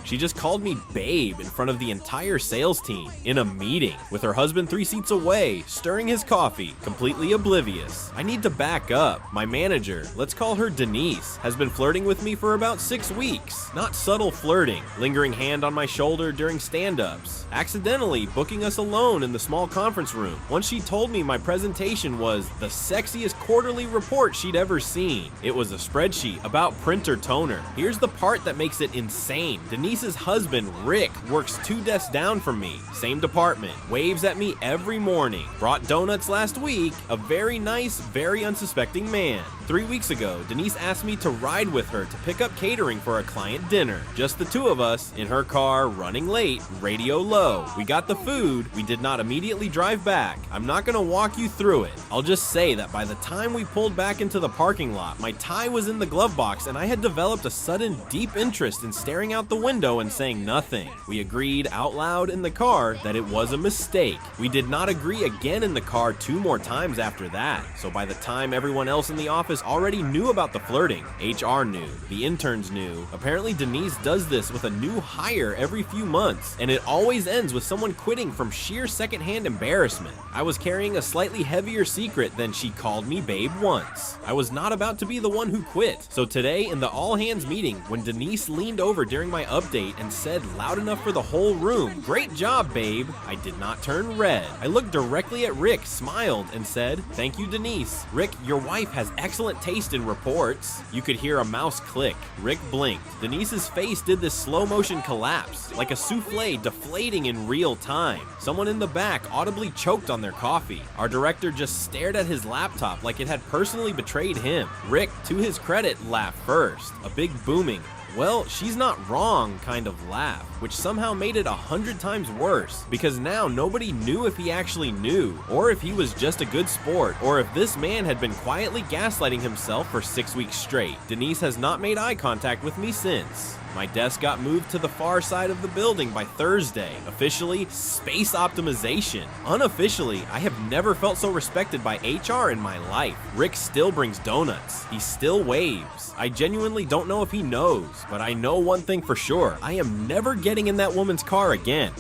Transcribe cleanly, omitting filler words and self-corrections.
She just called me babe in front of the entire sales team in a meeting with her husband 3 seats away, stirring his coffee, completely oblivious. I need to back up. My manager, let's call her Denise, has been flirting with me for about 6 weeks. Not subtle flirting, lingering hand on my shoulder during stand-ups, accidentally booking us alone in the small conference room. Once she told me my presentation was the sexiest quarterly report she'd ever seen. It was a spreadsheet about printer toner. Here's the part that makes it insane. Denise's husband, Rick, works 2 desks down from me, same department, waves at me every morning, brought donuts last week, a very nice, very unsuspecting man. 3 weeks ago, Denise asked me to ride with her to pick up catering for a client dinner. Just the 2 of us, in her car, running late, radio low. We got the food, we did not immediately drive back. I'm not gonna walk you through it. I'll just say that by the time we pulled back into the parking lot, my tie was in the glove box and I had developed a sudden deep interest in staring out the window and saying nothing. We agreed out loud in the car that it was a mistake. We did not agree again in the car 2 more times after that. So by the time everyone else in the office already knew about the flirting, HR knew, the interns knew. Apparently Denise does this with a new hire every few months, and it always ends with someone quitting from sheer secondhand embarrassment. I was carrying a slightly heavier secret than she called me babe once. I was not about to be the one who quit. So today in the all hands meeting, when Denise leaned over during my update and said loud enough for the whole room, "Great job, babe," I did not turn red. I looked directly at Rick, smiled, and said, "Thank you, Denise. Rick, your wife has excellent taste in reports." You could hear a mouse click. Rick blinked. Denise's face did this slow motion collapse, like a souffle deflating in real time. Someone in the back audibly choked on their coffee. Our director just stared at his laptop like it had personally betrayed him. Rick, to his credit, laughed first. A big booming, "Well, she's not wrong" kind of laugh, which somehow made it 100 times worse, because now nobody knew if he actually knew, or if he was just a good sport, or if this man had been quietly gaslighting himself for 6 weeks straight. Denise has not made eye contact with me since. My desk got moved to the far side of the building by Thursday. Officially, space optimization. Unofficially, I have never felt so respected by HR in my life. Rick still brings donuts. He still waves. I genuinely don't know if he knows, but I know one thing for sure. I am never getting in that woman's car again.